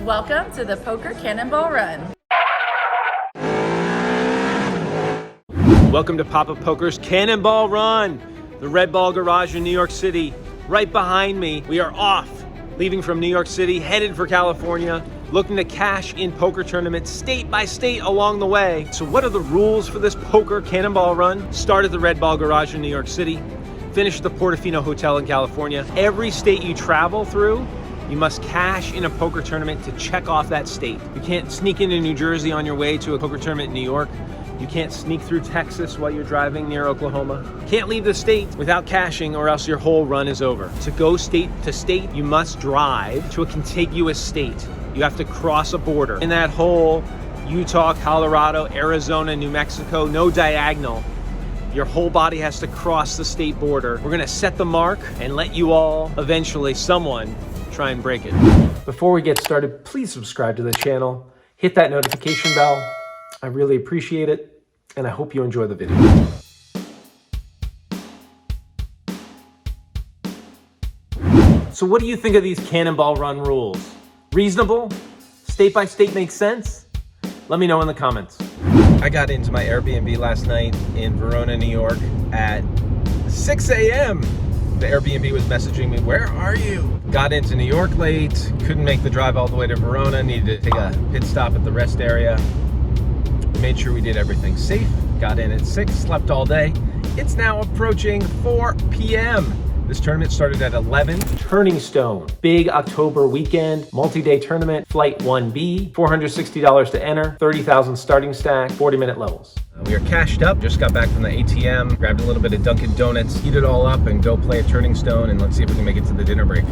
Welcome to the Poker Cannonball Run. Welcome to Papa Poker's Cannonball Run, the Red Ball Garage in New York City. Right behind me, we are off, leaving from New York City, headed for California, looking to cash in poker tournaments state by state along the way. So what are the rules for this Poker Cannonball Run? Start at the Red Ball Garage in New York City, finish at the Portofino Hotel in California. Every state you travel through, you must cash in a poker tournament to check off that state. You can't sneak into New Jersey on your way to a poker tournament in New York. You can't sneak through Texas while you're driving near Oklahoma. You can't leave the state without cashing or else your whole run is over. To go state to state, you must drive to a contiguous state. You have to cross a border. In that whole Utah, Colorado, Arizona, New Mexico, no diagonal. Your whole body has to cross the state border. We're gonna set the mark and let you all, eventually, someone, try and break it. Before we get started, please subscribe to the channel. Hit that notification bell. I really appreciate it, and I hope you enjoy the video. So what do you think of these Cannonball Run rules? Reasonable? State by state makes sense? Let me know in the comments. I got into my Airbnb last night in Verona, New York at 6 a.m. The Airbnb was messaging me, "Where are you?" Got into New York late, couldn't make the drive all the way to Verona, needed to take a pit stop at the rest area. Made sure we did everything safe, got in at 6, slept all day. It's now approaching 4 p.m. This tournament started at 11. Turning Stone, big October weekend, multi-day tournament, flight 1B, $460 to enter, 30,000 starting stack, 40-minute levels. We are cashed up, just got back from the ATM, grabbed a little bit of Dunkin' Donuts, heat it all up and go play a Turning Stone, and let's see if we can make it to the dinner break.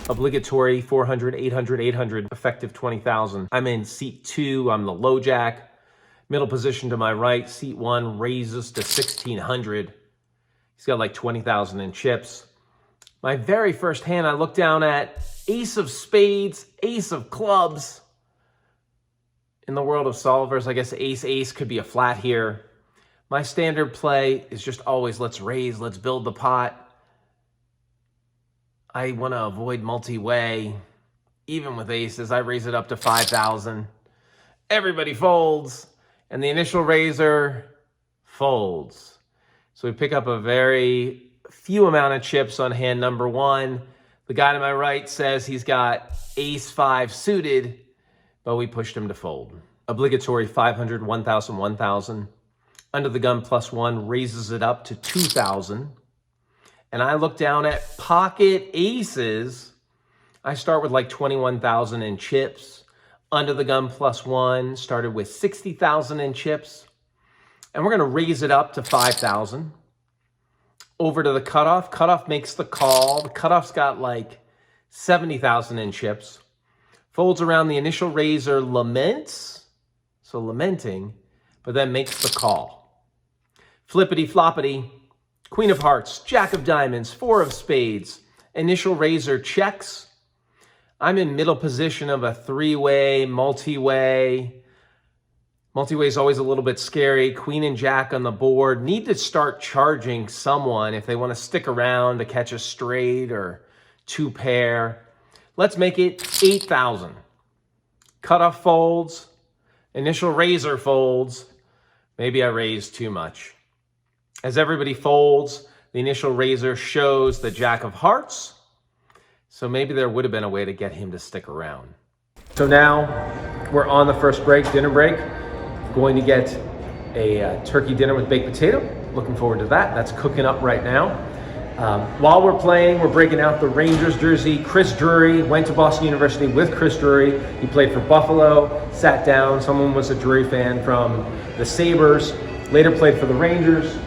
Obligatory 400, 800, 800, effective 20,000. I'm in seat 2, I'm the low jack. Middle position to my right, seat 1 raises to 1,600. He's got like 20,000 in chips. My very first hand, I look down at ace of spades, ace of clubs. In the world of solvers, I guess ace could be a flat here. My standard play is just always let's raise, let's build the pot. I want to avoid multi-way. Even with aces, I raise it up to 5,000. Everybody folds, and the initial raiser folds. So we pick up a very few amount of chips on hand number 1. The guy to my right says he's got ace 5 suited, but we pushed him to fold. Obligatory 500, 1,000, 1,000. Under the gun +1 raises it up to 2,000. And I look down at pocket aces. I start with like 21,000 in chips. Under the gun +1, started with 60,000 in chips. And we're gonna raise it up to 5,000. Over to the cutoff. Cutoff makes the call. The cutoff's got like 70,000 in chips. Folds around the initial raiser, laments. So lamenting, but then makes the call. Flippity floppity. Queen of hearts, jack of diamonds, 4 of spades. Initial raiser checks. I'm in middle position of a 3-way, multi-way. Multi-way is always a little bit scary. Queen and jack on the board. Need to start charging someone if they want to stick around to catch a straight or 2 pair. Let's make it 8,000. Cutoff folds. Initial raiser folds. Maybe I raised too much. As everybody folds, the initial raiser shows the jack of hearts. So maybe there would have been a way to get him to stick around. So now we're on the first break, dinner break. Going to get a turkey dinner with baked potato. Looking forward to that. That's cooking up right now. While we're playing, we're breaking out the Rangers jersey. Chris Drury went to Boston University with Chris Drury. He played for Buffalo, sat down. Someone was a Drury fan from the Sabres, later played for the Rangers.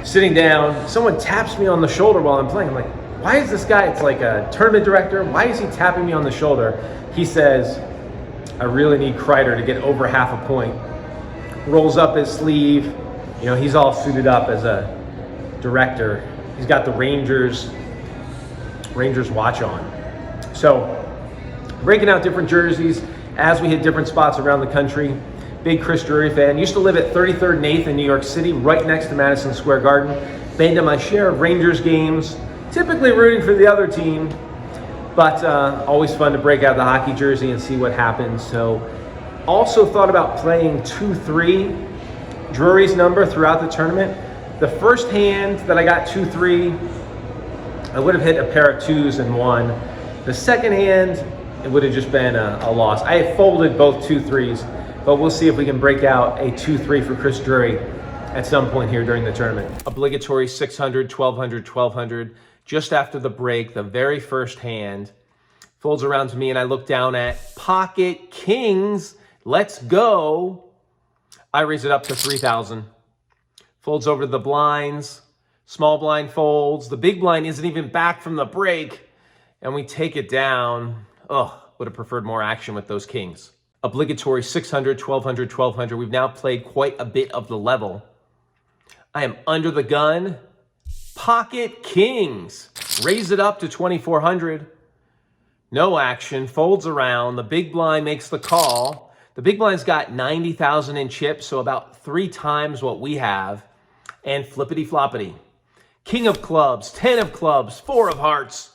Sitting down, someone taps me on the shoulder while I'm playing. I'm like, why is this guy, it's like a tournament director, why is he tapping me on the shoulder? He says, I really need Kreider to get over half a point. Rolls up his sleeve. You know, he's all suited up as a director. He's got the Rangers watch on. So breaking out different jerseys as we hit different spots around the country. Big Chris Drury fan. Used to live at 33rd and 8th in New York City, right next to Madison Square Garden. Been to my share of Rangers games, typically rooting for the other team, but always fun to break out the hockey jersey and see what happens. So also thought about playing 2-3, Drury's number throughout the tournament. The first hand that I got 2-3, I would have hit a pair of 2s and won. The second hand, it would have just been a loss. I had folded both 2-3s, but we'll see if we can break out a 2-3 for Chris Drury at some point here during the tournament. Obligatory 600, 1200, 1200. Just after the break, the very first hand folds around to me and I look down at pocket kings. Let's go. I raise it up to 3,000. Folds over to the blinds. Small blind folds. The big blind isn't even back from the break. And we take it down. Oh, would have preferred more action with those kings. Obligatory 600, 1200, 1200. We've now played quite a bit of the level. I am under the gun. Pocket kings. Raise it up to 2,400. No action. Folds around. The big blind makes the call. The big blind's got 90,000 in chips, so about 3 times what we have. And flippity floppity. King of clubs, 10 of clubs, 4 of hearts.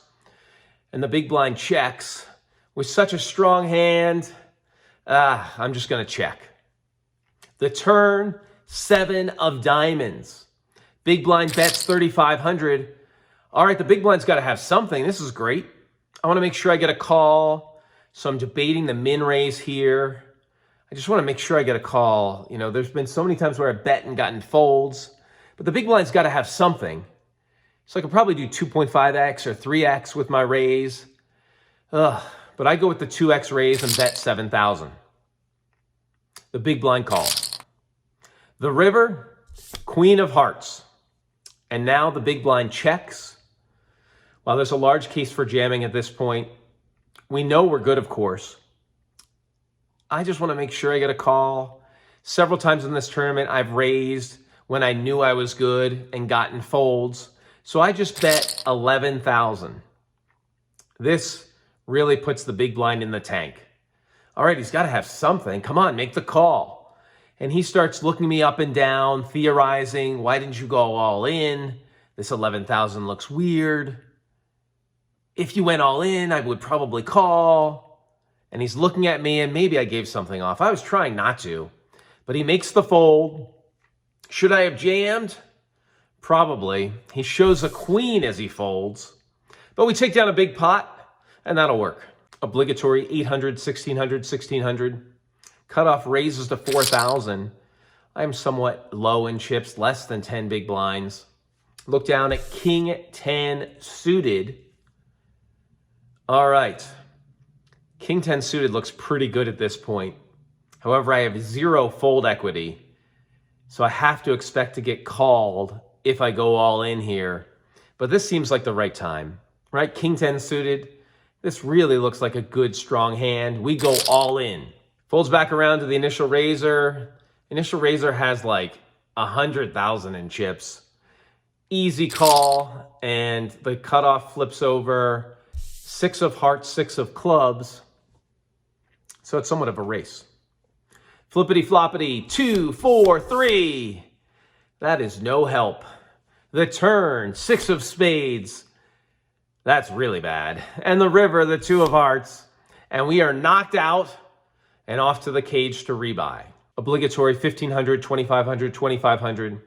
And the big blind checks. With such a strong hand, I'm just going to check. The turn, 7 of diamonds. Big blind bets 3,500. All right, the big blind's got to have something. This is great. I want to make sure I get a call. So I'm debating the min raise here. I just want to make sure I get a call. You know, there's been so many times where I bet and gotten folds, but the big blind's got to have something. So I could probably do 2.5x or 3x with my raise. But I go with the 2x raise and bet 7,000. The big blind calls. The river, queen of hearts. And now the big blind checks. While there's a large case for jamming at this point, we know we're good, of course. I just want to make sure I get a call. Several times in this tournament, I've raised when I knew I was good and gotten folds. So I just bet 11,000. This really puts the big blind in the tank. All right, he's got to have something. Come on, make the call. And he starts looking me up and down, theorizing, why didn't you go all in? This 11,000 looks weird. If you went all in, I would probably call. And he's looking at me, and maybe I gave something off. I was trying not to, but he makes the fold. Should I have jammed? Probably. He shows a queen as he folds, but we take down a big pot, and that'll work. Obligatory 800, 1,600, 1,600. Cutoff raises to 4,000. I'm somewhat low in chips, less than 10 big blinds. Look down at King 10 suited. All right. King 10 suited looks pretty good at this point. However, I have 0 fold equity, so I have to expect to get called if I go all in here. But this seems like the right time, right? King 10 suited. This really looks like a good, strong hand. We go all in. Folds back around to the initial raiser. Initial raiser has like 100,000 in chips. Easy call, and the cutoff flips over. 6 of hearts, 6 of clubs. So it's somewhat of a race. Flippity floppity, 2, 4, 3. That is no help. The turn, 6 of spades. That's really bad. And the river, the 2 of hearts. And we are knocked out and off to the cage to rebuy. Obligatory 1,500, 2,500, 2,500.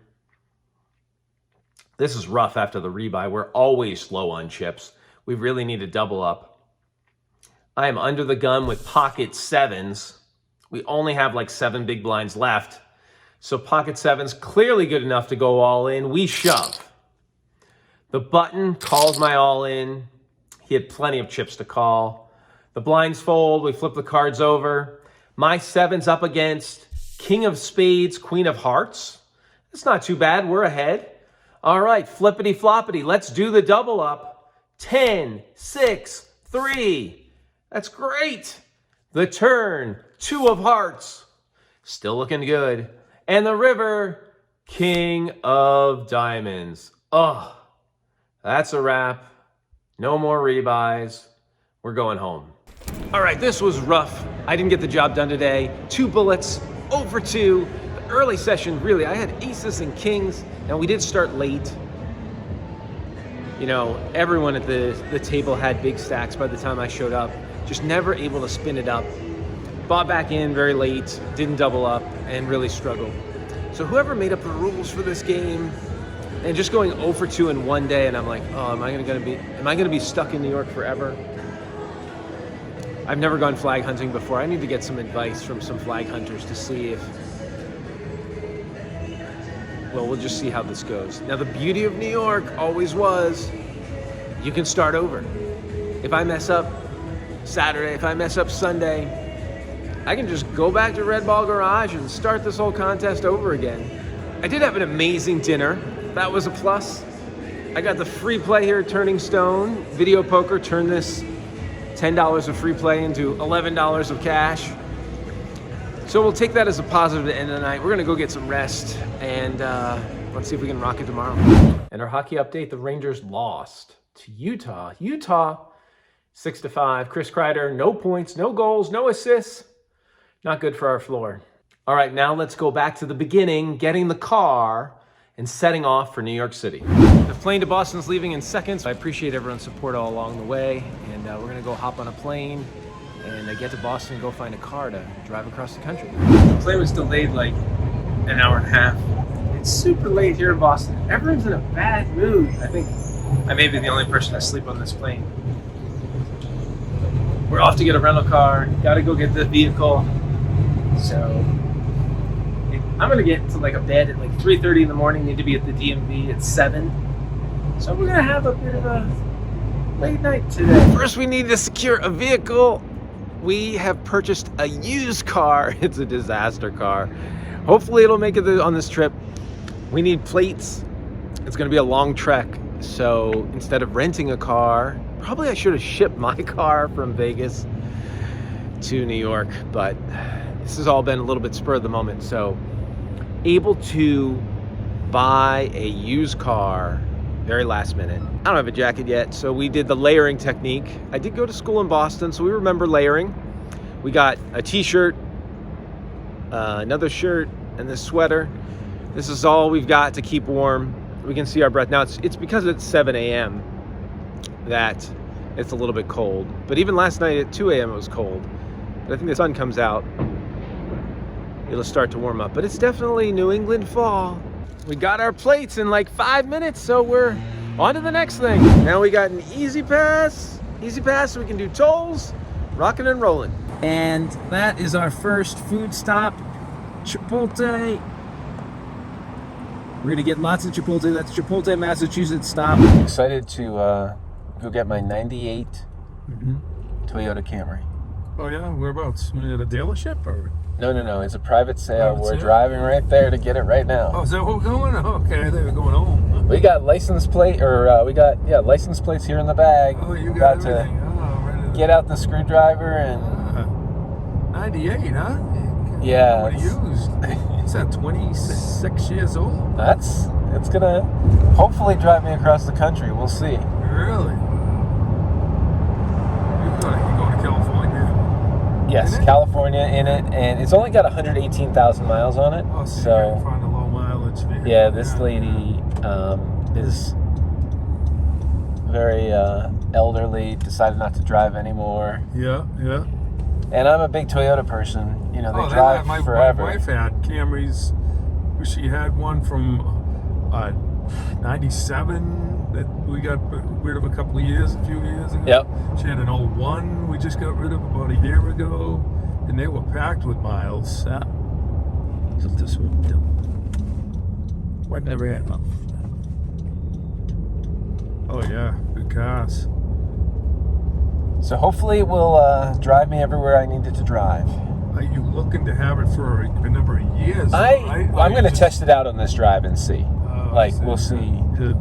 This is rough after the rebuy. We're always low on chips. We really need to double up. I am under the gun with pocket 7s. We only have like 7 big blinds left. So pocket 7's clearly good enough to go all in. We shove. The button calls my all in. He had plenty of chips to call. The blinds fold. We flip the cards over. My 7's up against king of spades, queen of hearts. That's not too bad. We're ahead. All right, flippity floppity. Let's do the double up. 10, 6, 3. That's great. The turn, 2 of hearts. Still looking good. And the river, king of diamonds. Oh, that's a wrap. No more rebuys. we're going home. All right, this was rough. I didn't get the job done today. 2 bullets, 0 for 2. The early session, really, I had aces and kings. Now, we did start late. You know, everyone at the table had big stacks by the time I showed up. Just never able to spin it up. Bought back in very late, didn't double up, and really struggled. So whoever made up the rules for this game, and just going 0 for 2 in one day, and I'm like, oh, am I gonna be stuck in New York forever? I've never gone flag hunting before. I need to get some advice from some flag hunters to see if, well, we'll just see how this goes. Now, the beauty of New York always was, you can start over. If I mess up Saturday, if I mess up Sunday, I can just go back to Red Ball Garage and start this whole contest over again. I did have an amazing dinner. That was a plus. I got the free play here at Turning Stone. Video Poker turned this $10 of free play into $11 of cash. So we'll take that as a positive to end of the night. We're gonna go get some rest, and let's see if we can rock it tomorrow. And our hockey update, the Rangers lost to Utah. Utah, 6-5. Chris Kreider, no points, no goals, no assists. Not good for our floor. All right, now let's go back to the beginning, getting the car and setting off for New York City. The plane to Boston's leaving in seconds. I appreciate everyone's support all along the way, and we're gonna go hop on a plane and get to Boston and go find a car to drive across the country. The plane was delayed like an hour and a half. It's super late here in Boston. Everyone's in a bad mood. I think I may be the only person to sleep on this plane. We're off to get a rental car, gotta go get the vehicle. So I'm gonna get to like a bed at like 3:30 in the morning, need to be at the DMV at 7. So we're gonna have a bit of a late night today. First, we need to secure a vehicle. We have purchased a used car. It's a disaster car. Hopefully it'll make it on this trip. We need plates. It's gonna be a long trek. So instead of renting a car, probably I should have shipped my car from Vegas to New York, but this has all been a little bit spur of the moment. So able to buy a used car very last minute. I don't have a jacket yet, so we did the layering technique. I did go to school in Boston, so we remember layering. We got a t-shirt, another shirt, and this sweater. This is all we've got to keep warm. We can see our breath. Now it's because it's 7 a.m. that it's a little bit cold. But even last night at 2 a.m. it was cold. But I think the sun comes out, it'll start to warm up. But it's definitely New England fall. We got our plates in like 5 minutes, so we're on to the next thing. Now we got an easy pass so we can do tolls, rocking and rolling. And that is our first food stop, Chipotle. We're gonna get lots of Chipotle. That's Chipotle, Massachusetts stop. Excited to go get my 98 Toyota Camry. Oh yeah, whereabouts? At a dealership or? No, it's a private sale. We're driving right there to get it right now. Oh, is that what we're going? Okay, I thought we were going home. We got license plate, or license plates here in the bag. Oh, you got everything. To get out the screwdriver and 98, huh? Yeah. What used? It's at 26 years old. It's gonna hopefully drive me across the country. We'll see. Really? You're going to California? Yes, California in it, and it's only got 118,000 miles on it. Oh, so you can find a low mileage vehicle. Yeah, this lady is very elderly, decided not to drive anymore. Yeah. And I'm a big Toyota person. You know, they drive forever. My wife had Camrys. She had one from 97 that we got rid of a few years ago. Yep. She had an 01 we just got rid of about a year ago, and they were packed with miles. So this one, whatever had. Oh yeah, good cars. So hopefully it will drive me everywhere I need it to drive. Are you looking to have it for a number of years? I'm going to test it out on this drive and see. We'll see. Good.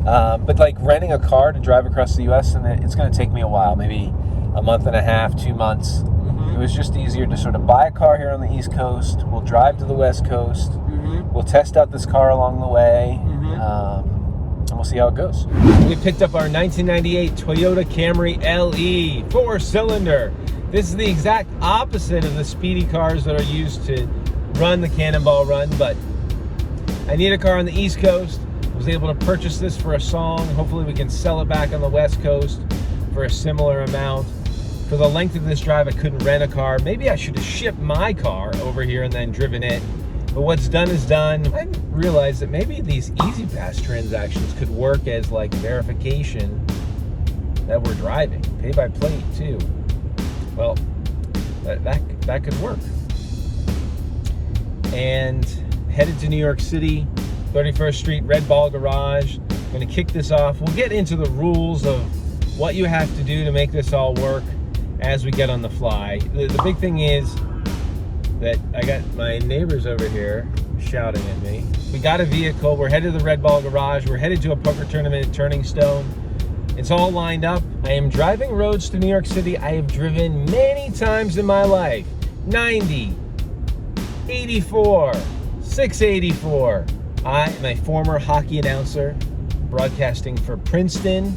But like renting a car to drive across the U.S., and it's going to take me a while, maybe a month and a half, 2 months. It was just easier to sort of buy a car here on the East Coast. We'll drive to the West Coast. We'll test out this car along the way. and we'll see how it goes. We picked up our 1998 Toyota Camry LE 4-cylinder. This is the exact opposite of the speedy cars that are used to run the Cannonball Run, but I need a car on the East Coast. I was able to purchase this for a song. Hopefully we can sell it back on the West Coast for a similar amount. For the length of this drive, I couldn't rent a car. Maybe I should have shipped my car over here and then driven it. But what's done is done. I realized that maybe these Easy Pass transactions could work as like verification that we're driving. Pay by plate too. Well, that could work. And headed to New York City, 31st Street, Red Ball Garage. Gonna kick this off. We'll get into the rules of what you have to do to make this all work as we get on the fly. The big thing is that I got my neighbors over here shouting at me. We got a vehicle. We're headed to the Red Ball Garage. We're headed to a poker tournament at Turning Stone. It's all lined up. I am driving roads to New York City I have driven many times in my life. 90, 84, 684. I am a former hockey announcer, broadcasting for Princeton,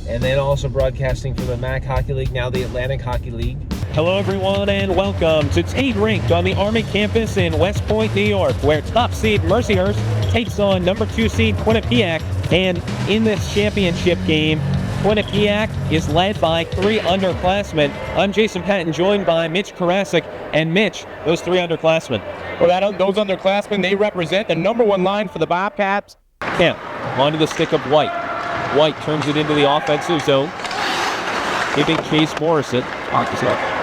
and then also broadcasting for the MAC Hockey League, now the Atlantic Hockey League. Hello everyone and welcome to Tate Rink on the Army campus in West Point, New York, where top seed Mercyhurst takes on number 2 seed Quinnipiac. And in this championship game, Quinnipiac is led by 3 underclassmen. I'm Jason Patton, joined by Mitch Karasik. And Mitch, those 3 underclassmen. Well, those underclassmen, they represent the number 1 line for the Bobcats. Kemp onto the stick of White. White turns it into the offensive zone, giving Chase Morrison.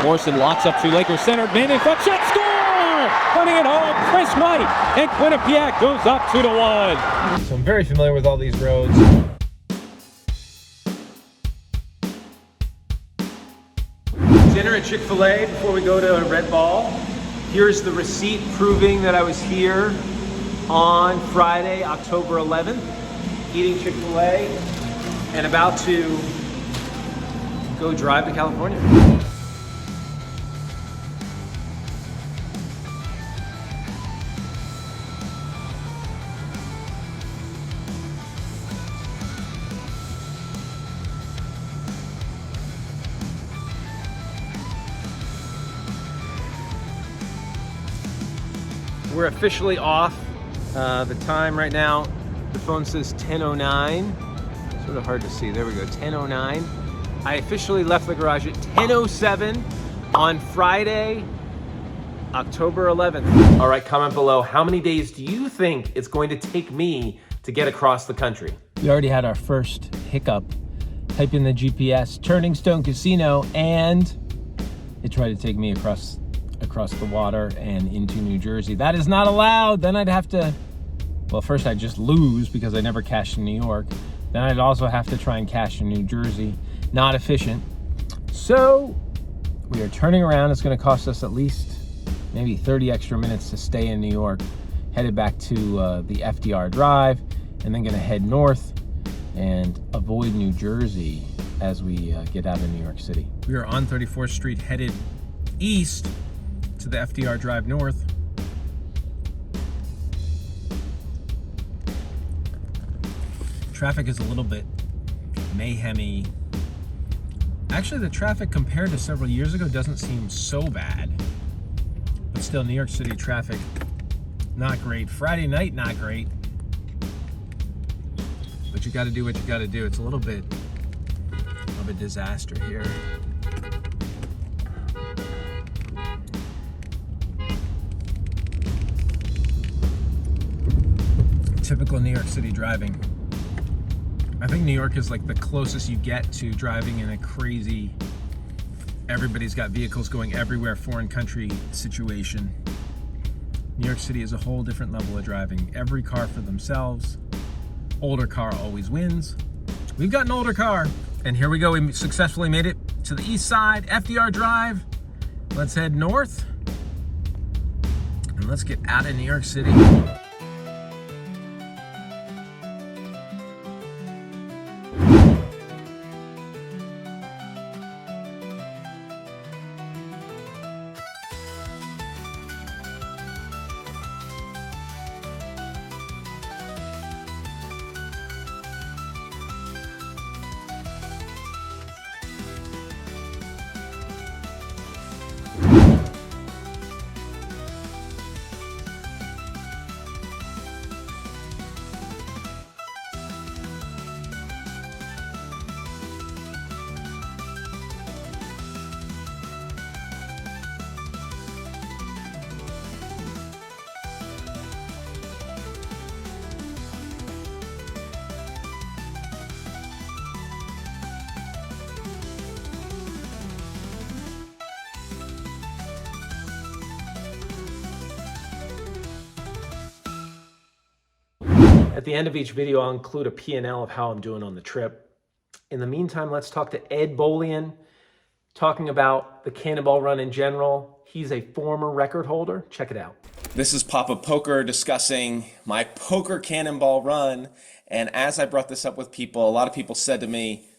Morrison locks up 2 Lakers center. Man in front, shot, score! Putting it home, Chris White, and Quinnipiac goes up 2-1. So I'm very familiar with all these roads. Dinner at Chick-fil-A before we go to Red Ball. Here's the receipt proving that I was here on Friday, October 11th, eating Chick-fil-A and about to go drive to California. We're officially off. The time right now, the phone says 10:09. Sort of hard to see. There we go, 10:09. I officially left the garage at 10:07 on Friday, October 11th. All right, comment below. How many days do you think it's going to take me to get across the country? We already had our first hiccup. Type in the GPS, Turning Stone Casino, and it tried to take me across the water and into New Jersey. That is not allowed. Then I'd have to, well, first I'd just lose because I never cashed in New York. Then I'd also have to try and cash in New Jersey. Not efficient. So we are turning around. It's going to cost us at least maybe 30 extra minutes to stay in New York. Headed back to the FDR Drive, and then going to head north and avoid New Jersey as we get out of New York City. We are on 34th Street, headed east to the FDR Drive north. Traffic is a little bit mayhemy. Actually, the traffic compared to several years ago doesn't seem so bad. But still, New York City traffic, not great. Friday night, not great. But you gotta do what you gotta do. It's a little bit of a disaster here. Typical New York City driving. I think New York is like the closest you get to driving in a crazy, everybody's got vehicles going everywhere, foreign country situation. New York City is a whole different level of driving. Every car for themselves. Older car always wins. We've got an older car. And here we go. We successfully made it to the east side, FDR Drive. Let's head north. And let's get out of New York City. At the end of each video, I'll include a P&L of how I'm doing on the trip. In the meantime, let's talk to Ed Bolian, talking about the Cannonball Run in general. He's a former record holder. Check it out. This is Papa Poker discussing my Poker Cannonball Run. And as I brought this up with people, a lot of people said to me,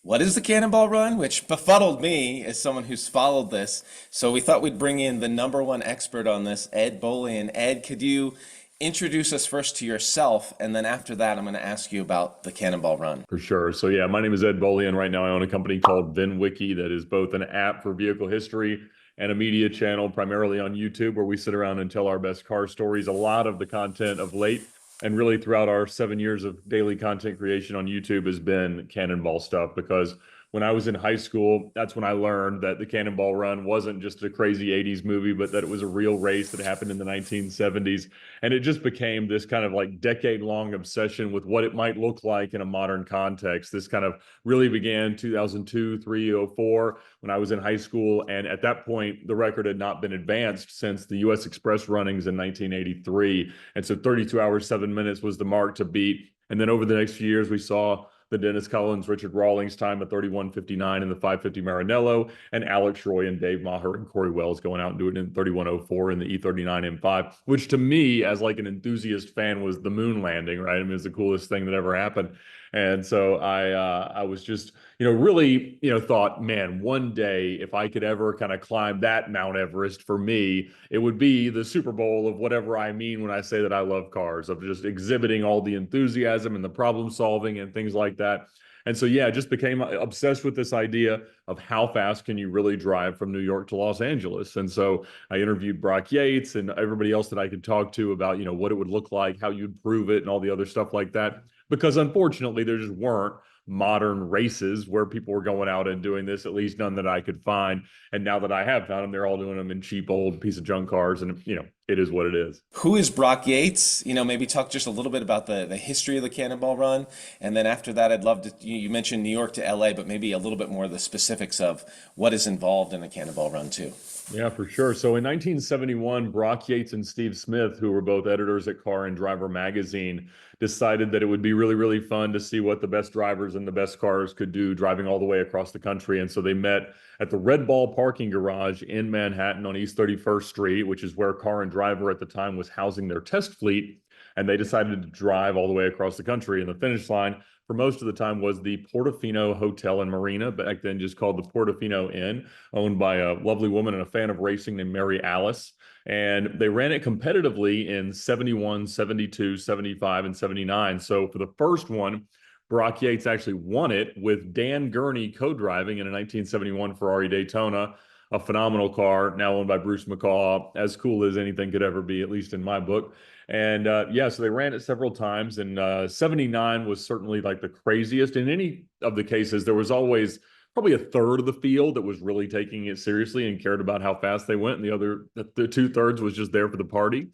what is the Cannonball Run? Which befuddled me as someone who's followed this. So we thought we'd bring in the #1 expert on this, Ed Bolian. Ed, could you introduce us first to yourself, and then after that, I'm going to ask you about the Cannonball Run. For sure. So yeah, my name is Ed Bolian. Right now I own a company called VINwiki that is both an app for vehicle history and a media channel primarily on YouTube where we sit around and tell our best car stories. A lot of the content of late and really throughout our 7 years of daily content creation on YouTube has been Cannonball stuff, because when I was in high school, that's when I learned that the Cannonball Run wasn't just a crazy 80s movie, but that it was a real race that happened in the 1970s. And it just became this kind of like decade-long obsession with what it might look like in a modern context. This kind of really began 2002, 3, 04 when I was in high school. And at that point, the record had not been advanced since the US Express runnings in 1983. And so 32 hours, 7 minutes was the mark to beat. And then over the next few years, we saw the Dennis Collins, Richard Rawlings time at 31:59 in the 550 Maranello, and Alex Roy and Dave Maher and Corey Wells going out and doing it in 31:04 in the E39 M5, which to me, as like an enthusiast fan, was the moon landing, right? I mean, it was the coolest thing that ever happened. And so I was just, really, thought, man, one day if I could ever kind of climb that Mount Everest, for me, it would be the Super Bowl of whatever I mean when I say that I love cars, of just exhibiting all the enthusiasm and the problem solving and things like that. And so, yeah, just became obsessed with this idea of how fast can you really drive from New York to Los Angeles. And so I interviewed Brock Yates and everybody else that I could talk to about, what it would look like, how you'd prove it and all the other stuff like that. Because unfortunately, there just weren't modern races where people were going out and doing this, at least none that I could find. And now that I have found them, they're all doing them in cheap old piece of junk cars. And, it is what it is. Who is Brock Yates? Maybe talk just a little bit about the history of the Cannonball Run. And then after that, I'd love to, you mentioned New York to LA, but maybe a little bit more of the specifics of what is involved in a Cannonball Run too. Yeah, for sure. So in 1971, Brock Yates and Steve Smith, who were both editors at Car and Driver magazine, decided that it would be really, really fun to see what the best drivers and the best cars could do driving all the way across the country. And so they met at the Red Ball parking garage in Manhattan on East 31st Street, which is where Car and Driver at the time was housing their test fleet. And they decided to drive all the way across the country. And the finish line for most of the time was the Portofino Hotel and Marina, back then just called the Portofino Inn, owned by a lovely woman and a fan of racing named Mary Alice. And they ran it competitively in 71, 72, 75, and 79. So for the first one, Brock Yates actually won it with Dan Gurney co-driving in a 1971 Ferrari Daytona, a phenomenal car, now owned by Bruce McCaw, as cool as anything could ever be, at least in my book. And so they ran it several times, and 79 was certainly like the craziest. In any of the cases, there was always probably a third of the field that was really taking it seriously and cared about how fast they went, and the 2/3 was just there for the party.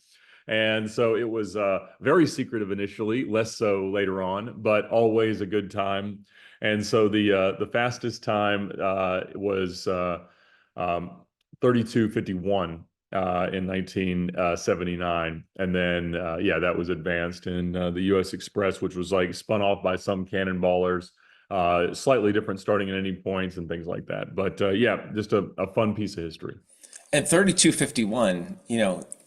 And so it was very secretive initially, less so later on, but always a good time. And so the fastest time was 32:51 in 1979. And then, that was advanced in the US Express, which was like spun off by some cannonballers, slightly different starting at any points and things like that. But just a fun piece of history. At 32:51,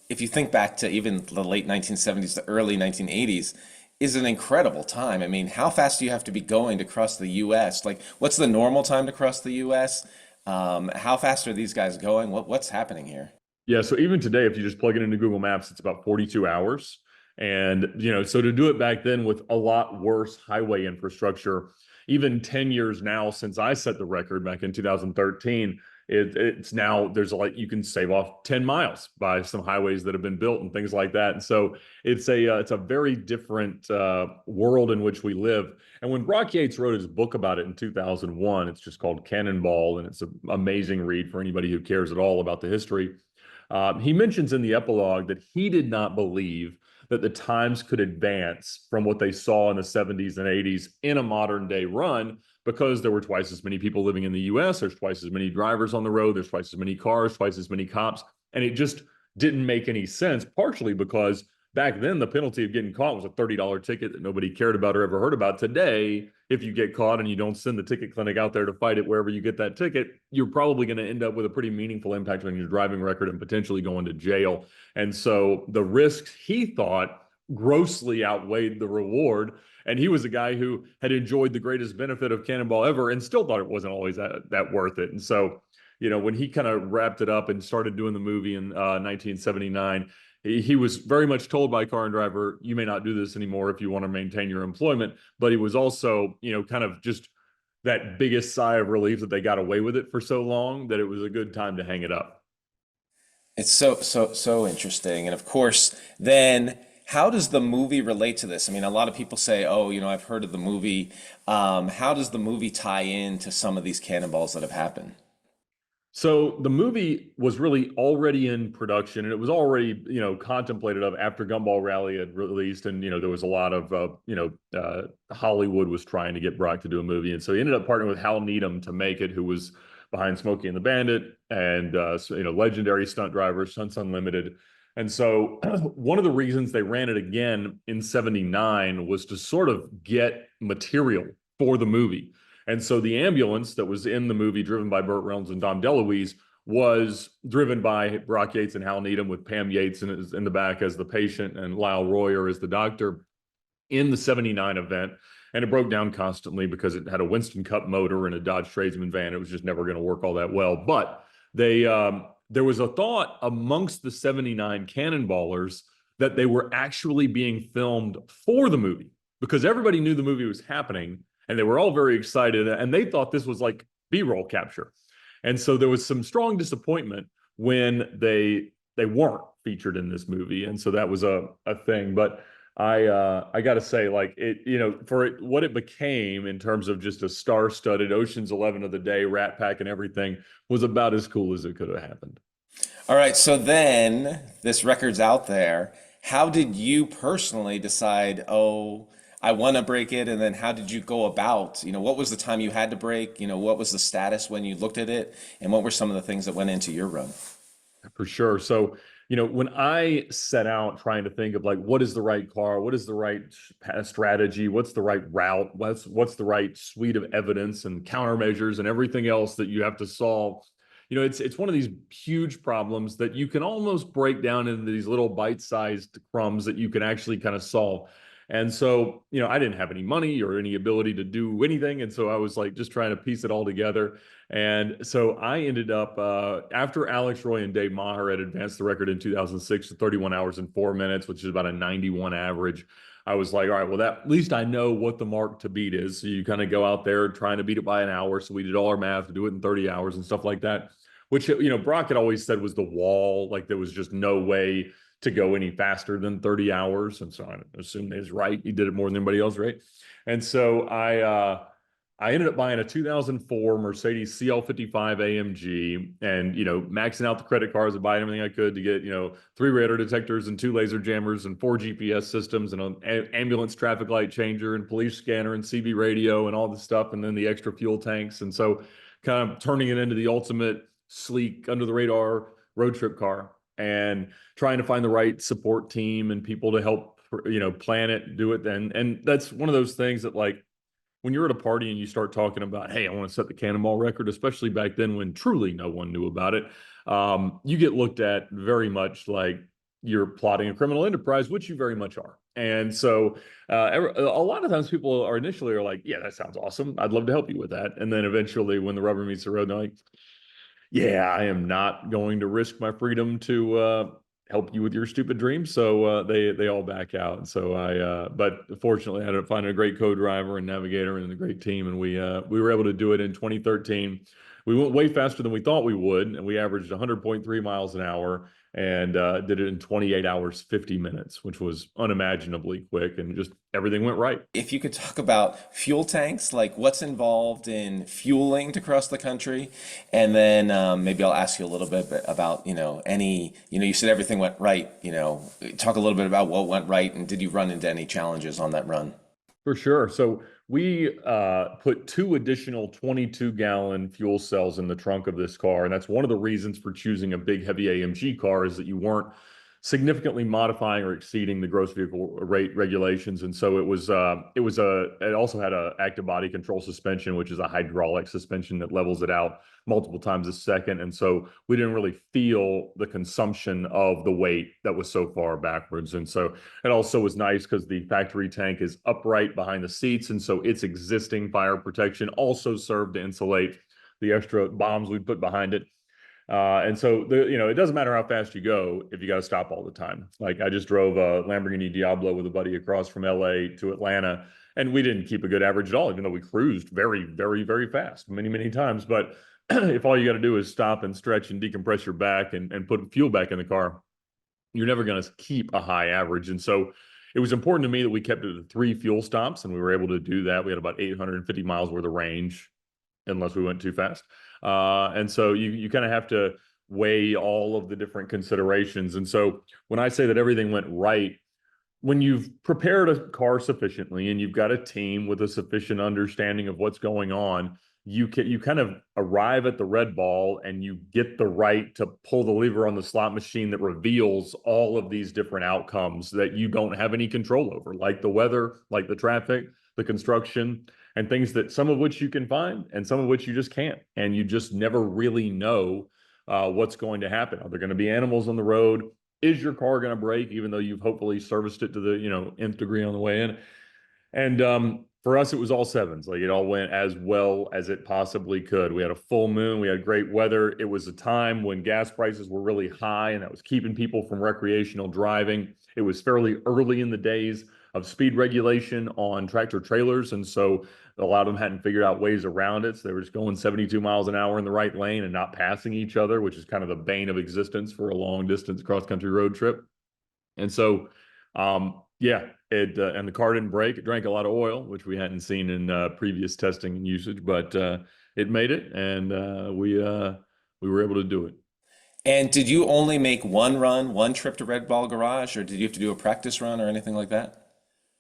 if you think back to even the late 1970s, the early 1980s, is an incredible time. I mean, how fast do you have to be going to cross the US? Like, what's the normal time to cross the US? How fast are these guys going? What's happening here? Yeah, so even today, if you just plug it into Google Maps, it's about 42 hours. And, so to do it back then with a lot worse highway infrastructure, even 10 years now since I set the record back in 2013, it's now you can save off 10 miles by some highways that have been built and things like that. And so it's a very different world in which we live. And when Brock Yates wrote his book about it in 2001, it's just called Cannonball, and it's an amazing read for anybody who cares at all about the history. He mentions in the epilogue that he did not believe that the times could advance from what they saw in the 70s and 80s in a modern day run, because there were twice as many people living in the US, there's twice as many drivers on the road, there's twice as many cars, twice as many cops, and it just didn't make any sense, partially because back then the penalty of getting caught was a $30 ticket that nobody cared about or ever heard about. Today, if you get caught and you don't send the ticket clinic out there to fight it wherever you get that ticket, you're probably going to end up with a pretty meaningful impact on your driving record and potentially going to jail. And so the risks, he thought, grossly outweighed the reward. And he was a guy who had enjoyed the greatest benefit of Cannonball ever and still thought it wasn't always that worth it. And so, you know, when he kind of wrapped it up and started doing the movie in 1979, he was very much told by Car and Driver, you may not do this anymore if you want to maintain your employment. But he was also, you know, kind of just that biggest sigh of relief that they got away with it for so long that it was a good time to hang it up. It's so interesting. And of course, then how does the movie relate to this? I mean, a lot of people say, oh, you know, I've heard of the movie. How does the movie tie in to some of these cannonballs that have happened? So the movie was really already in production, and it was already, you know, contemplated of after Gumball Rally had released, and, you know, there was a lot of, Hollywood was trying to get Brock to do a movie. And so he ended up partnering with Hal Needham to make it, who was behind Smokey and the Bandit and, legendary stunt driver, Stunts Unlimited. And so one of the reasons they ran it again in 79 was to sort of get material for the movie. And so the ambulance that was in the movie, driven by Burt Reynolds and Dom DeLuise, was driven by Brock Yates and Hal Needham, with Pam Yates in the back as the patient and Lyle Royer as the doctor in the 79 event. And it broke down constantly because it had a Winston Cup motor and a Dodge Tradesman van. It was just never going to work all that well. But there was a thought amongst the 79 cannonballers that they were actually being filmed for the movie, because everybody knew the movie was happening and they were all very excited, and they thought this was like B-roll capture. And so there was some strong disappointment when they weren't featured in this movie. And so that was a thing. But I got to say, like, it, you know, what it became in terms of just a star-studded Ocean's 11 of the day, Rat Pack and everything, was about as cool as it could have happened. All right, so then this record's out there. How did you personally decide, oh, I want to break it? And then how did you go about, you know, what was the time you had to break? You know, what was the status when you looked at it? And what were some of the things that went into your run? For sure. So, you know, when I set out trying to think of like, what is the right car? What is the right strategy? What's the right route? What's the right suite of evidence and countermeasures and everything else that you have to solve? You know, it's one of these huge problems that you can almost break down into these little bite-sized crumbs that you can actually kind of solve. And so, you know, I didn't have any money or any ability to do anything. And so I was like just trying to piece it all together. And so I ended up, after Alex Roy and Dave Maher had advanced the record in 2006 to 31 hours and 4 minutes, which is about a 91 average, I was like, all right, well, at least I know what the mark to beat is. So you kind of go out there trying to beat it by an hour. So we did all our math to do it in 30 hours and stuff like that, which, you know, Brock had always said was the wall. Like there was just no way to go any faster than 30 hours. And so I assumed he was right. He did it more than anybody else, right? And so I ended up buying a 2004 Mercedes CL55 AMG and, you know, maxing out the credit cards and buying everything I could to get, you know, 3 radar detectors and 2 laser jammers and 4 GPS systems and an ambulance traffic light changer and police scanner and CB radio and all this stuff. And then the extra fuel tanks. And so kind of turning it into the ultimate sleek, under the radar road trip car, and trying to find the right support team and people to help, you know, plan it, do it. And that's one of those things that, like, when you're at a party and you start talking about, hey, I want to set the Cannonball record, especially back then when truly no one knew about it, you get looked at very much like you're plotting a criminal enterprise, which you very much are. And so a lot of times people are initially like, yeah, that sounds awesome. I'd love to help you with that. And then eventually when the rubber meets the road, they're like, yeah, I am not going to risk my freedom to help you with your stupid dreams. So they all back out. And so but fortunately I ended up finding a great co-driver and navigator and a great team. And we were able to do it in 2013. We went way faster than we thought we would. And we averaged 100.3 miles an hour and did it in 28 hours, 50 minutes, which was unimaginably quick, and just everything went right. If you could talk about fuel tanks, like what's involved in fueling to cross the country, and then maybe I'll ask you a little bit about, you know, you said everything went right, you know, talk a little bit about what went right, and did you run into any challenges on that run? For sure. So we put 2 additional 22-gallon fuel cells in the trunk of this car. And that's one of the reasons for choosing a big, heavy AMG car, is that you weren't significantly modifying or exceeding the gross vehicle rate regulations. And so it also had a active body control suspension, which is a hydraulic suspension that levels it out multiple times a second. And so we didn't really feel the consumption of the weight that was so far backwards. And so it also was nice because the factory tank is upright behind the seats. And so its existing fire protection also served to insulate the extra bombs we put behind it. And so it doesn't matter how fast you go if you got to stop all the time. Like I just drove a Lamborghini Diablo with a buddy across from LA to Atlanta, and we didn't keep a good average at all, even though we cruised very, very, very fast many, many times. But if all you got to do is stop and stretch and decompress your back and put fuel back in the car, you're never going to keep a high average. And so it was important to me that we kept it at 3 fuel stops, and we were able to do that. We had about 850 miles worth of range, unless we went too fast. And so you kind of have to weigh all of the different considerations. And so when I say that everything went right, when you've prepared a car sufficiently and you've got a team with a sufficient understanding of what's going on, you kind of arrive at the red ball and you get the right to pull the lever on the slot machine that reveals all of these different outcomes that you don't have any control over, like the weather, like the traffic, the construction, and things that some of which you can find and some of which you just can't. And you just never really know what's going to happen. Are there going to be animals on the road? Is your car going to break, even though you've hopefully serviced it to the nth degree on the way in? And for us, it was all sevens. Like it all went as well as it possibly could. We had a full moon. We had great weather. It was a time when gas prices were really high, and that was keeping people from recreational driving. It was fairly early in the days of speed regulation on tractor trailers. And so a lot of them hadn't figured out ways around it. So they were just going 72 miles an hour in the right lane and not passing each other, which is kind of the bane of existence for a long distance cross-country road trip. And so, and the car didn't break. It drank a lot of oil, which we hadn't seen in previous testing and usage, but it made it, and we were able to do it. And did you only make one trip to Red Ball Garage, or did you have to do a practice run or anything like that?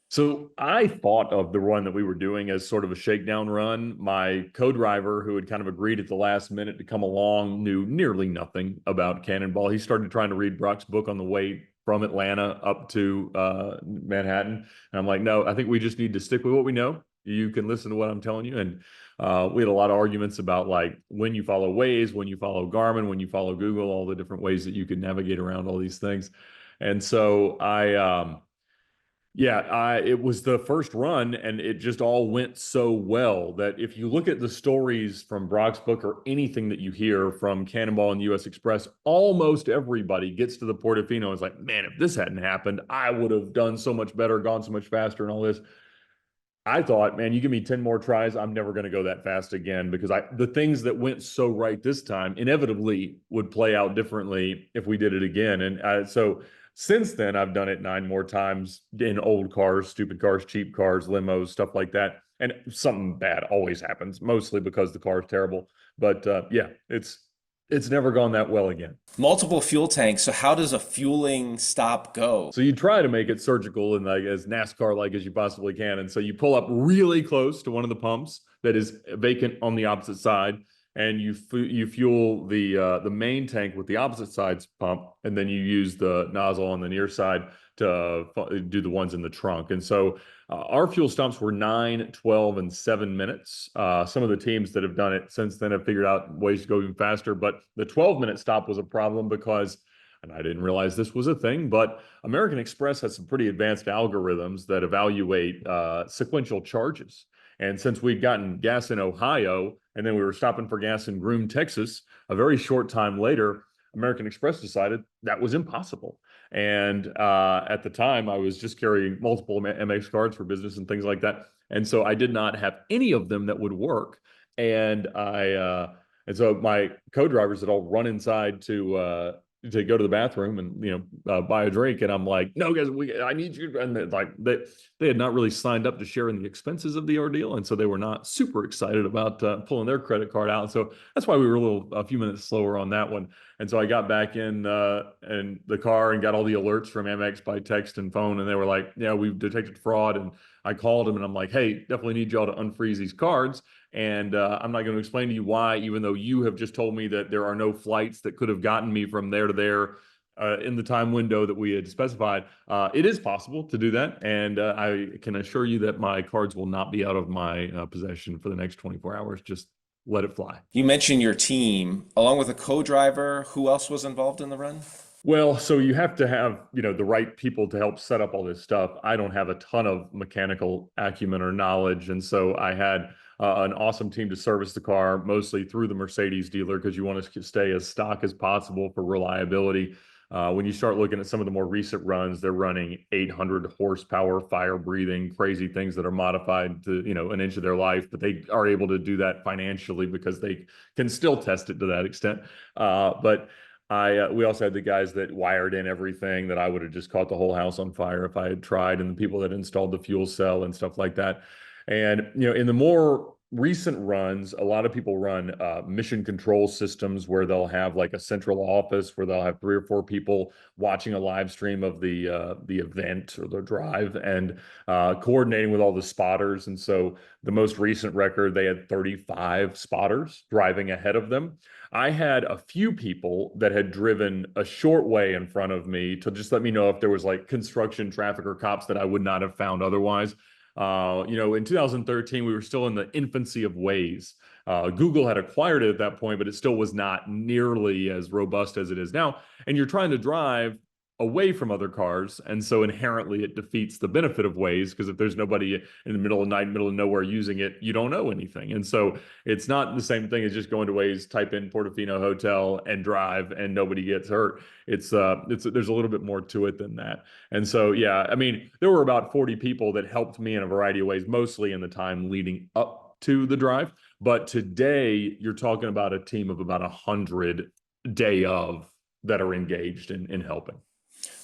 So I thought of the run that we were doing as sort of a shakedown run. My co-driver, who had kind of agreed at the last minute to come along, knew nearly nothing about Cannonball. He started trying to read Brock's book on the way from Atlanta up to Manhattan. And I'm like, no, I think we just need to stick with what we know. You can listen to what I'm telling you. And we had a lot of arguments about like when you follow Waze, when you follow Garmin, when you follow Google, all the different ways that you could navigate around all these things. And so it was the first run, and it just all went so well that if you look at the stories from Brock's book or anything that you hear from Cannonball and US Express, almost everybody gets to the Portofino and is like, man, if this hadn't happened, I would have done so much better, gone so much faster and all this. I thought, man, you give me 10 more tries, I'm never going to go that fast again, because the things that went so right this time inevitably would play out differently if we did it again. And so since then, I've done it 9 more times in old cars, stupid cars, cheap cars, limos, stuff like that. And something bad always happens, mostly because the car is terrible. But it's never gone that well again. Multiple fuel tanks. So how does a fueling stop go? So you try to make it surgical and like as NASCAR-like as you possibly can. And so you pull up really close to one of the pumps that is vacant on the opposite side, and you fuel the main tank with the opposite side's pump, and then you use the nozzle on the near side to do the ones in the trunk. And so our fuel stops were 9, 12, and 7 minutes. Some of the teams that have done it since then have figured out ways to go even faster, but the 12-minute stop was a problem because, and I didn't realize this was a thing, but American Express has some pretty advanced algorithms that evaluate sequential charges. And since we'd gotten gas in Ohio, and then we were stopping for gas in Groom, Texas, a very short time later, American Express decided that was impossible. And at the time, I was just carrying multiple MX cards for business and things like that. And so I did not have any of them that would work. And so my co-drivers had all run inside to go to the bathroom and buy a drink, and I'm like, no guys, I need you. And they had not really signed up to share in the expenses of the ordeal, and so they were not super excited about pulling their credit card out. So that's why we were a few minutes slower on that one. And so I got back in the car and got all the alerts from Amex by text and phone, and they were like, yeah, we've detected fraud. And I called them and I'm like, hey, definitely need y'all to unfreeze these cards. And I'm not going to explain to you why, even though you have just told me that there are no flights that could have gotten me from there to there in the time window that we had specified. It is possible to do that, and I can assure you that my cards will not be out of my possession for the next 24 hours. Just let it fly. You mentioned your team, along with a co-driver. Who else was involved in the run? Well, so you have to have, the right people to help set up all this stuff. I don't have a ton of mechanical acumen or knowledge. And so I had an awesome team to service the car, mostly through the Mercedes dealer, because you want to stay as stock as possible for reliability. When you start looking at some of the more recent runs, they're running 800 horsepower, fire breathing, crazy things that are modified to, an inch of their life, but they are able to do that financially because they can still test it to that extent. But we also had the guys that wired in everything that I would have just caught the whole house on fire if I had tried, and the people that installed the fuel cell and stuff like that. And, in the more recent runs, a lot of people run mission control systems where they'll have like a central office where they'll have 3 or 4 people watching a live stream of the event or the drive and coordinating with all the spotters. And so the most recent record, they had 35 spotters driving ahead of them. I had a few people that had driven a short way in front of me to just let me know if there was like construction traffic or cops that I would not have found otherwise. In 2013, we were still in the infancy of Waze. Google had acquired it at that point, but it still was not nearly as robust as it is now. And you're trying to drive away from other cars. And so inherently it defeats the benefit of Waze, because if there's nobody in the middle of the night, middle of nowhere using it, you don't know anything. And so it's not the same thing as just going to Waze, type in Portofino Hotel and drive and nobody gets hurt. There's a little bit more to it than that. And so, yeah, I mean, there were about 40 people that helped me in a variety of ways, mostly in the time leading up to the drive. But today you're talking about a team of about 100 day of that are engaged in helping.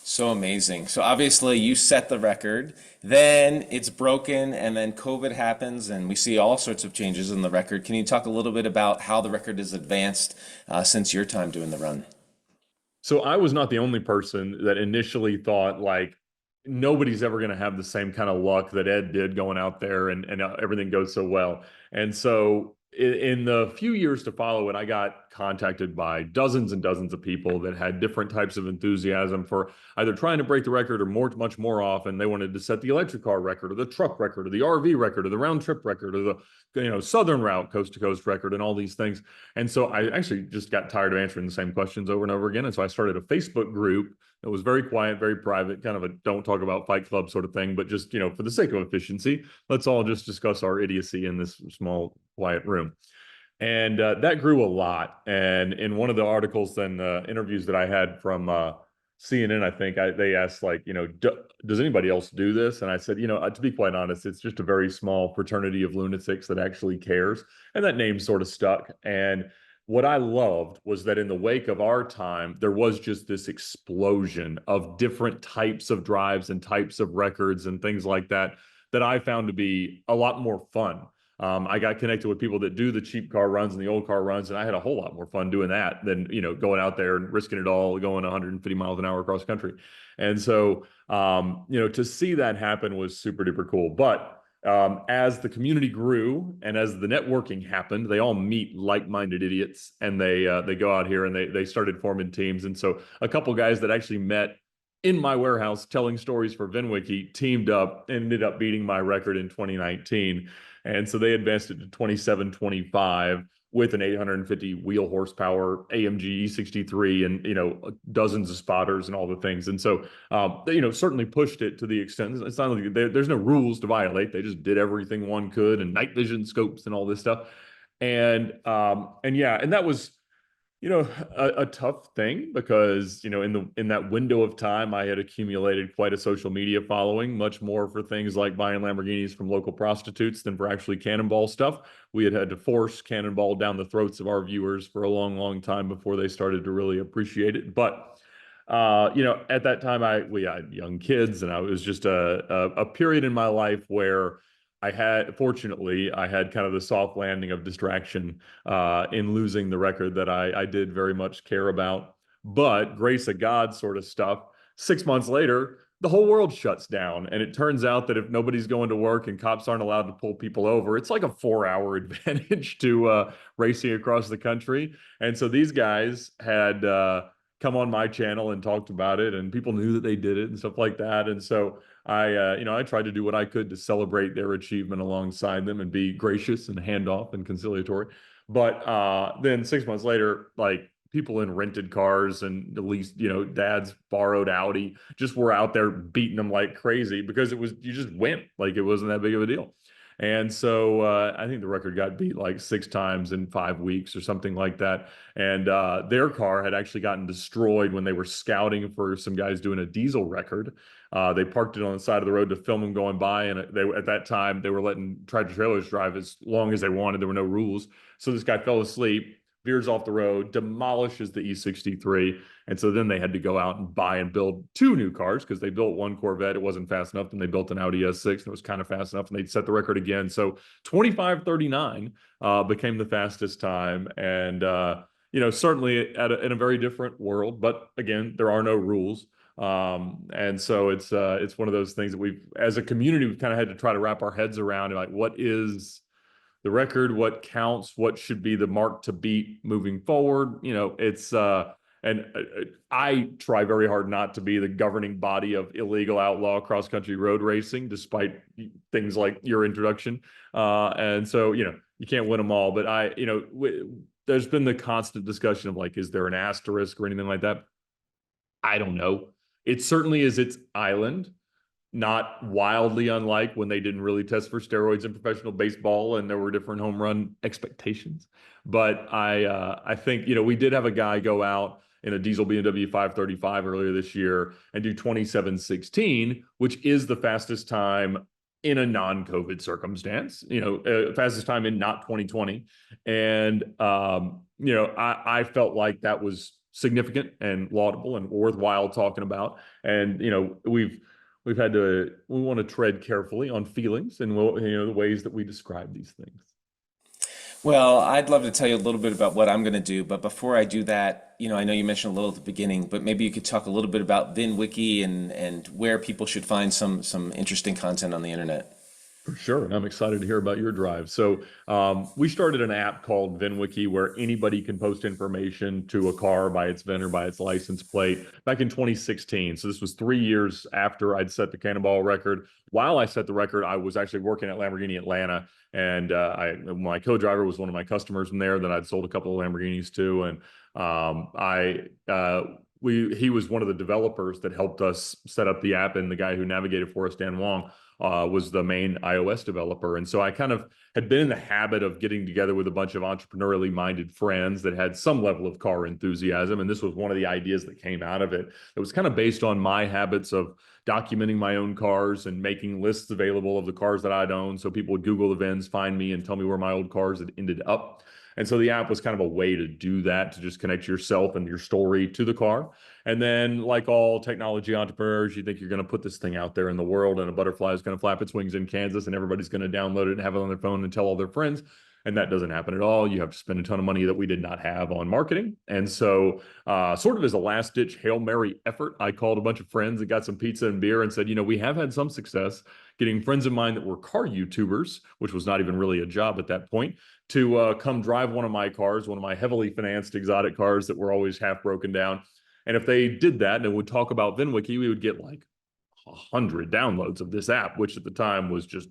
So amazing. So obviously you set the record, then it's broken, and then COVID happens, and we see all sorts of changes in the record. Can you talk a little bit about how the record has advanced since your time doing the run? So I was not the only person that initially thought like nobody's ever going to have the same kind of luck that Ed did going out there and everything goes so well. And so in the few years to follow it, I got contacted by dozens and dozens of people that had different types of enthusiasm for either trying to break the record or much more often, they wanted to set the electric car record or the truck record or the RV record or the round trip record or the Southern route coast to coast record and all these things. And so I actually just got tired of answering the same questions over and over again. And so I started a Facebook group. It was very quiet, very private, kind of a don't talk about Fight Club sort of thing, but just, for the sake of efficiency, let's all just discuss our idiocy in this small, quiet room. And that grew a lot. And in one of the articles and interviews that I had from CNN, I think they asked like, does anybody else do this? And I said, to be quite honest, it's just a very small fraternity of lunatics that actually cares. And that name sort of stuck. And what I loved was that in the wake of our time, there was just this explosion of different types of drives and types of records and things like that I found to be a lot more fun. I got connected with people that do the cheap car runs and the old car runs, and I had a whole lot more fun doing that than, going out there and risking it all, going 150 miles an hour across country. And so, to see that happen was super duper cool. But as the community grew and as the networking happened, they all meet like-minded idiots, and they go out here and they started forming teams. And so a couple guys that actually met in my warehouse telling stories for VINwiki teamed up and ended up beating my record in 2019. And so they advanced it to 2725 with an 850 wheel horsepower AMG E63 and, dozens of spotters and all the things. And so, they, certainly pushed it to the extent. It's not like there's no rules to violate. They just did everything one could, and night vision scopes and all this stuff. And that was, a tough thing because, in that window of time, I had accumulated quite a social media following, much more for things like buying Lamborghinis from local prostitutes than for actually Cannonball stuff. We had to force Cannonball down the throats of our viewers for a long, long time before they started to really appreciate it. But, at that time, we had young kids, and I was just a period in my life where fortunately, I had kind of the soft landing of distraction in losing the record that I did very much care about. But grace of God sort of stuff. 6 months later, the whole world shuts down. And it turns out that if nobody's going to work and cops aren't allowed to pull people over, it's like a 4-hour advantage to racing across the country. And so these guys had come on my channel and talked about it, and people knew that they did it and stuff like that. And so I tried to do what I could to celebrate their achievement alongside them and be gracious and handoff and conciliatory. But then 6 months later, like, people in rented cars and at least, dad's borrowed Audi just were out there beating them like crazy because you just went, like, it wasn't that big of a deal. And so I think the record got beat like 6 times in 5 weeks or something like that. And their car had actually gotten destroyed when they were scouting for some guys doing a diesel record. They parked it on the side of the road to film them going by. And at that time, they were letting tractor trailers drive as long as they wanted. There were no rules. So this guy fell asleep, veers off the road, demolishes the E63. And so then they had to go out and buy and build 2 new cars because they built one Corvette. It wasn't fast enough. And they built an Audi S6 and it was kind of fast enough. And they'd set the record again. So 25:39 became the fastest time. And, certainly in a very different world. But again, there are no rules. And so it's one of those things that we've, as a community, we've kind of had to try to wrap our heads around, like, what is the record, what counts, what should be the mark to beat moving forward. And I try very hard not to be the governing body of illegal outlaw cross-country road racing, despite things like your introduction. And so, you can't win them all, but there's been the constant discussion of, like, is there an asterisk or anything like that? I don't know. It certainly is its island. Not wildly unlike when they didn't really test for steroids in professional baseball and there were different home run expectations. But I think, we did have a guy go out in a diesel BMW 535 earlier this year and do 27:16, which is the fastest time in a non-COVID circumstance, fastest time in not 2020. And, I felt like that was significant and laudable and worthwhile talking about. And, we want to tread carefully on feelings and, the ways that we describe these things. Well, I'd love to tell you a little bit about what I'm going to do, but before I do that, I know you mentioned a little at the beginning, but maybe you could talk a little bit about VINwiki and where people should find some interesting content on the internet. For sure. And I'm excited to hear about your drive. So we started an app called VINwiki where anybody can post information to a car by its VIN or by its license plate back in 2016. So this was 3 years after I'd set the Cannonball record. While I set the record, I was actually working at Lamborghini Atlanta. And my co-driver was one of my customers from there that I'd sold a couple of Lamborghinis to. And he was one of the developers that helped us set up the app. And the guy who navigated for us, Dan Wong, was the main iOS developer. And so I kind of had been in the habit of getting together with a bunch of entrepreneurially minded friends that had some level of car enthusiasm. And this was one of the ideas that came out of it. It was kind of based on my habits of documenting my own cars and making lists available of the cars that I'd owned. So people would Google the VINs, find me, and tell me where my old cars had ended up. And so the app was kind of a way to do that, to just connect yourself and your story to the car. And then, like all technology entrepreneurs, you think you're going to put this thing out there in the world and a butterfly is going to flap its wings in Kansas and everybody's going to download it and have it on their phone and tell all their friends. And that doesn't happen at all. You have to spend a ton of money that we did not have on marketing. And so sort of as a last ditch Hail Mary effort, I called a bunch of friends and got some pizza and beer and said, we have had some success getting friends of mine that were car YouTubers, which was not even really a job at that point, to come drive one of my cars, one of my heavily financed exotic cars that were always half broken down. And if they did that and would talk about VINwiki, we would get like 100 downloads of this app, which at the time was just,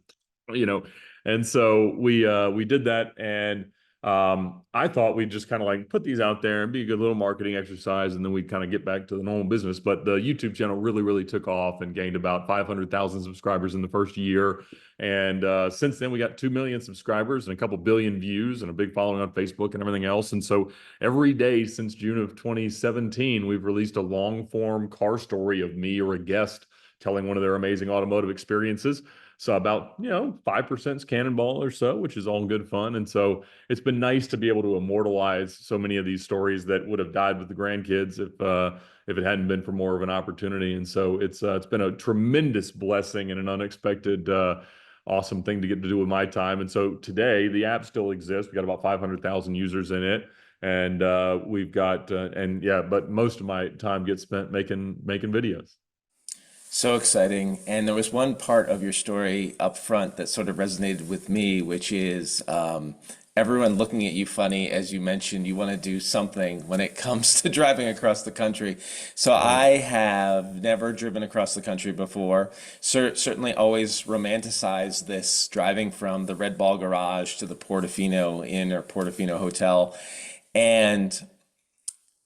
and so we did that. And I thought we'd just kind of like put these out there and be a good little marketing exercise. And then we'd kind of get back to the normal business. But the YouTube channel really, really took off and gained about 500,000 subscribers in the first year. And since then, we got 2 million subscribers and a couple billion views and a big following on Facebook and everything else. And so every day since June of 2017, we've released a long form car story of me or a guest telling one of their amazing automotive experiences. So about, 5% is Cannonball or so, which is all good fun. And so it's been nice to be able to immortalize so many of these stories that would have died with the grandkids if it hadn't been for more of an opportunity. And so it's been a tremendous blessing and an unexpected awesome thing to get to do with my time. And so today the app still exists. We got about 500,000 users in it. And we've got, but most of my time gets spent making videos. So exciting. And there was one part of your story up front that sort of resonated with me, which is everyone looking at you funny. As you mentioned, you want to do something when it comes to driving across the country. So I have never driven across the country before. Certainly always romanticized this driving from the Red Ball Garage to the Portofino Inn or Portofino Hotel. And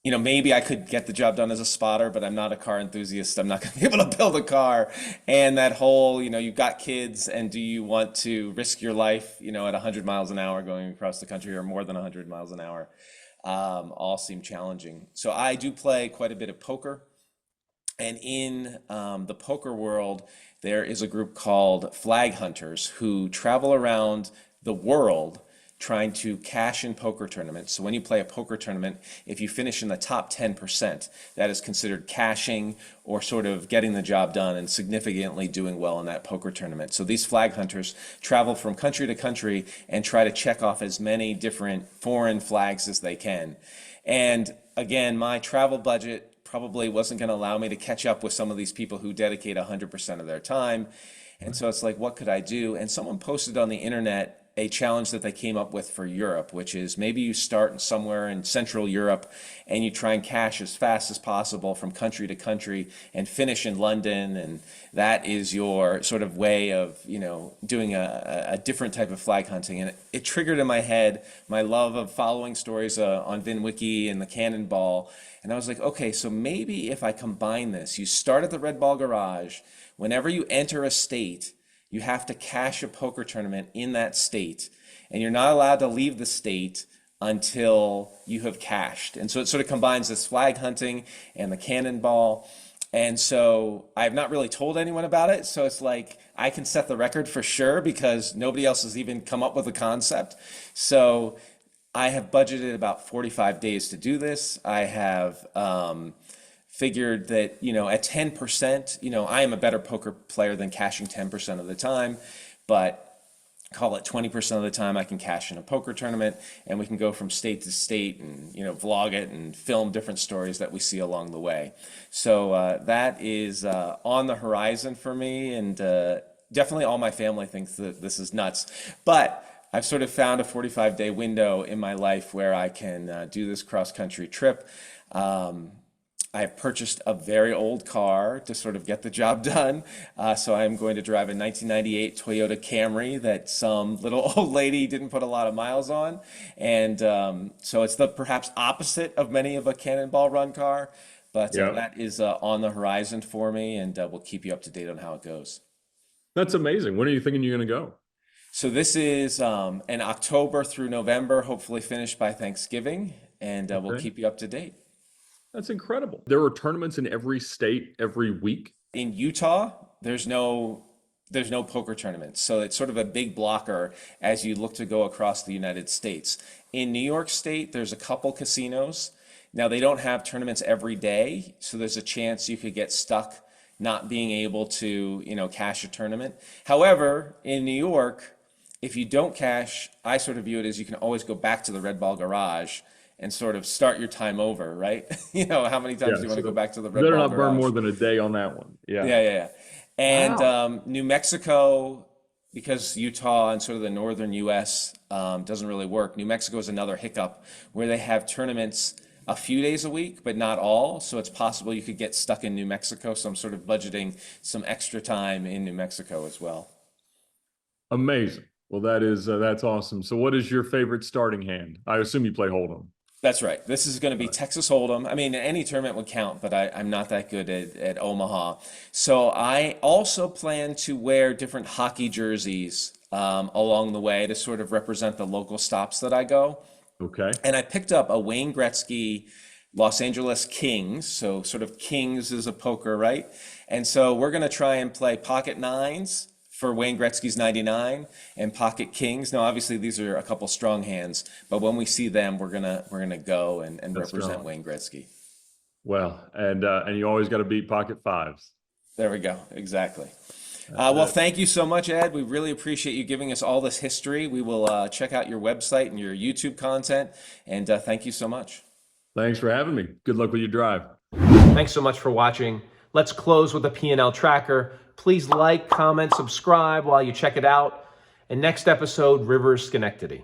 maybe I could get the job done as a spotter, but I'm not a car enthusiast. I'm not going to be able to build a car. And that whole, you've got kids, and do you want to risk your life, at 100 miles an hour going across the country, or more than 100 miles an hour, all seem challenging. So I do play quite a bit of poker. And in the poker world, there is a group called flag hunters who travel around the world trying to cash in poker tournaments. So when you play a poker tournament, if you finish in the top 10%, that is considered cashing or sort of getting the job done and significantly doing well in that poker tournament. So these flag hunters travel from country to country and try to check off as many different foreign flags as they can. And again, my travel budget probably wasn't going to allow me to catch up with some of these people who dedicate 100% of their time. And so it's like, what could I do? And someone posted on the internet a challenge that they came up with for Europe, which is maybe you start somewhere in Central Europe and you try and cash as fast as possible from country to country and finish in London. And that is your sort of way of, doing a different type of flag hunting. And it triggered in my head my love of following stories on VINwiki and the Cannonball. And I was like, okay, so maybe if I combine this, you start at the Red Ball Garage. Whenever you enter a state, you have to cash a poker tournament in that state, and you're not allowed to leave the state until you have cashed. And so it sort of combines this flag hunting and the Cannonball. And so I have not really told anyone about it. So it's like I can set the record for sure because nobody else has even come up with a concept. So I have budgeted about 45 days to do this. I have figured that, at 10%, I am a better poker player than cashing 10% of the time, but call it 20% of the time I can cash in a poker tournament, and we can go from state to state and, vlog it and film different stories that we see along the way. So that is on the horizon for me, and definitely all my family thinks that this is nuts, but I've sort of found a 45-day window in my life where I can do this cross-country trip. I've purchased a very old car to sort of get the job done. So I'm going to drive a 1998 Toyota Camry that some little old lady didn't put a lot of miles on. And so it's the perhaps opposite of many of a Cannonball Run car. But that is on the horizon for me, and we'll keep you up to date on how it goes. That's amazing. When are you thinking you're going to go? So this is in October through November, hopefully finished by Thanksgiving, and we'll keep you up to date. That's incredible. There are tournaments in every state every week. In Utah, there's no poker tournaments. So it's sort of a big blocker as you look to go across the United States. In New York State, there's a couple casinos. Now, they don't have tournaments every day, so there's a chance you could get stuck not being able to, cash a tournament. However, in New York, if you don't cash, I sort of view it as you can always go back to the Red Ball Garage and sort of start your time over, right? How many times do you want to go back to the Red Ball Garage? Better not burn more than a day on that one. Yeah. And New Mexico, because Utah and sort of the northern U.S. Doesn't really work. New Mexico is another hiccup where they have tournaments a few days a week, but not all. So it's possible you could get stuck in New Mexico. So I'm sort of budgeting some extra time in New Mexico as well. Amazing. Well, that's awesome. So what is your favorite starting hand? I assume you play Hold'em. That's right. This is going to be Texas Hold'em. I mean, any tournament would count, but I'm not that good at Omaha. So I also plan to wear different hockey jerseys along the way to sort of represent the local stops that I go. Okay. And I picked up a Wayne Gretzky Los Angeles Kings. So sort of Kings is a poker, right? And so we're going to try and play pocket nines for Wayne Gretzky's 99 and pocket kings. Now, obviously, these are a couple strong hands, but when we see them, we're gonna go and represent strong. Wayne Gretzky. Well, and you always got to beat pocket fives. There we go. Exactly. Well, thank you so much, Ed. We really appreciate you giving us all this history. We will check out your website and your YouTube content, and thank you so much. Thanks for having me. Good luck with your drive. Thanks so much for watching. Let's close with a P&L tracker. Please like, comment, subscribe while you check it out. And next episode, Rivers Schenectady.